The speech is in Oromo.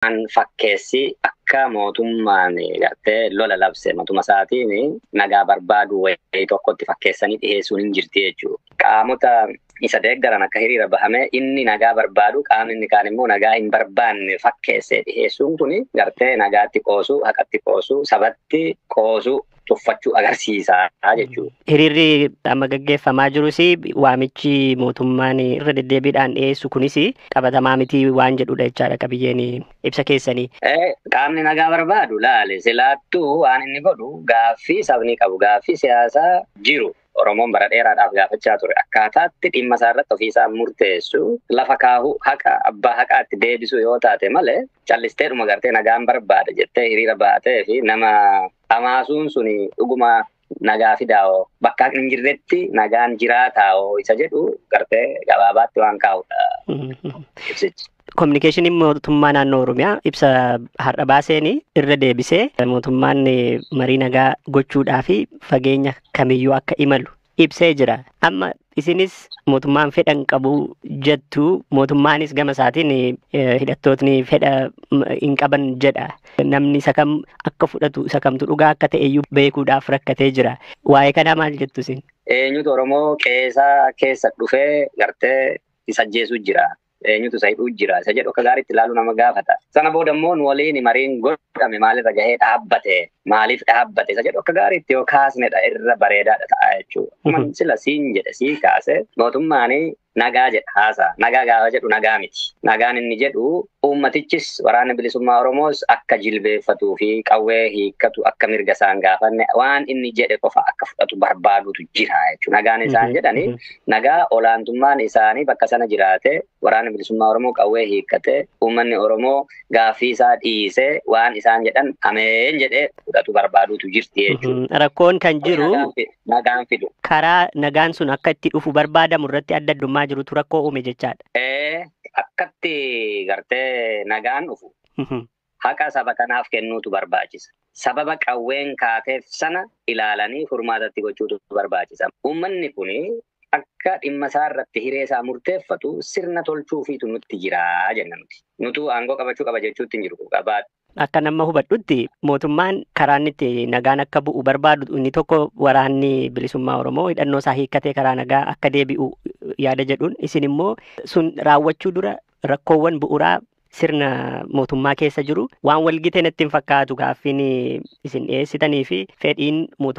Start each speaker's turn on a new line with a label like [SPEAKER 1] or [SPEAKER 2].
[SPEAKER 1] An fakkeessi akka mootummaan gartee lola labse matuma isaatiin nagaa barbaadu wayii tokkotti fakkeessanii dhiyeessuun hin jirti jechuudha. Qaamota isa deeggaran akka hiriira bahame inni nagaa barbaadu qaamni inni kaan immoo nagaa hin barbaanne fakkeessee dhiyeessuun kun gartee nagaatti qoosuu, haqatti qoosuu, sabatti qoosuu tuffachuu agarsiisaa jechuudha.
[SPEAKER 2] Hiriirri amma gaggeeffamaa jirus waamichi mootummaan irra deddeebiidhaan dhiyeessu kunis qabatamaa miti waan jedhudha jechaadha qabiyyeen ibsa keessanii.
[SPEAKER 1] Qaamni nagaa barbaadu laale silaattuu waan inni godhu gaaffii sabni qabu gaaffii siyaasaa jiru. Oromoon bara dheeraadhaaf gaafachaa ture akkaataatti dhimma isaa irratti ofiisaa murteessu lafa kaahuu haqa abbaa haqaatti deebisu yoo taate malee callisteedhuma gartee nagaan barbaada jettee hiriira baatee fi nama hamaasuun suni dhuguma nagaa fidaa'oo bakka hin jirretti nagaan jiraataa'oo isa jedhu gartee gabaabaatti waan kaa'udha ibsichi.
[SPEAKER 2] Kominikeeshiniin mootummaa naannoo Oromiyaa ibsa har'a baaseen irra deebisee mootummaan marii nagaa gochuudhaa fi fageenya kamiyyuu akka imalu ibsee jira. Amma isinis mootummaan fedhan qabu jettu mootummaanis gama isaatiin hidhattootni fedha hin qaban jedha. Namni isa kam akka fudhatu isa kamtu dhugaa akka ta'e iyyuu beekuudhaaf rakkatee jira. Waa'ee kanaa maal jettu isin?
[SPEAKER 1] Eenyutu Oromoo qeesaa keessa dhufee gartee isa ajjeesuu jira. Eenyutu isa hidhuu jira. Isa jedhu akka gaariitti ilaaluu nama gaafata. Sana booda immoo waliin mariin godhame maalirra gahee dhaabbate maaliif dhaabbate isa jedhu akka gaariitti yoo kaasnedha irra bareedaadha ta'a jechuudha. Sila siin jedhe sii kaase mootummaan nagaa jedha haasaa. Nagaa gaafa jedhu nagaa miti. Nagaan inni jedhu uummatichis waraana bilisummaa Oromoos akka jilbeeffatuu fi qawwee hiikkatu akka mirga isaan gaafanne waan inni jedhe qofa akka fudhatu barbaadutu jira jechuudha. Nagaan isaan jedhani nagaa olaantummaan isaanii bakka sana jiraate waraana bilisummaa Oromoo qawwee hiikkate uummanni Oromoo gaaffii isaa dhiisee waan isaan jedhan ameen jedhee fudhatu barbaadutu jirti jechuudha.
[SPEAKER 2] Rakkoon kan jiru
[SPEAKER 1] nagaan fidu.
[SPEAKER 2] Karaa nagaan sun akka itti dhufu barbaadamu irratti adda addummaa jirutu rakkoo uume jechaadha.
[SPEAKER 1] Akkatti gartee nagaan dhufu haqa saba kanaaf kennuutu barbaachisa. Sababa qawween kaateef sana ilaalanii furmaatatti gochuutu barbaachisa. Uummanni kun akka dhimma isaa irratti hiree isaa murteeffatu sirna tolchuufiitu nutti jira jenna nuti. Nutu aangoo qabachuu qaba jechuutti hin jiru qabaadha.
[SPEAKER 2] Akka nama hubadhutti mootummaan karaan itti nagaan akka bu'u barbaadu inni tokko waraanni bilisummaa Oromoo hidhannoo isaa hiikkatee karaa nagaa akka deebi'u yaada jedhuun isin immoo sun raawwachuu dura rakkoowwan bu'uuraa sirna mootummaa keessa jiru waan walgite natti hin fakkaatu gaaffiin isin dhiyeessitanii fi fedhiin mootummaa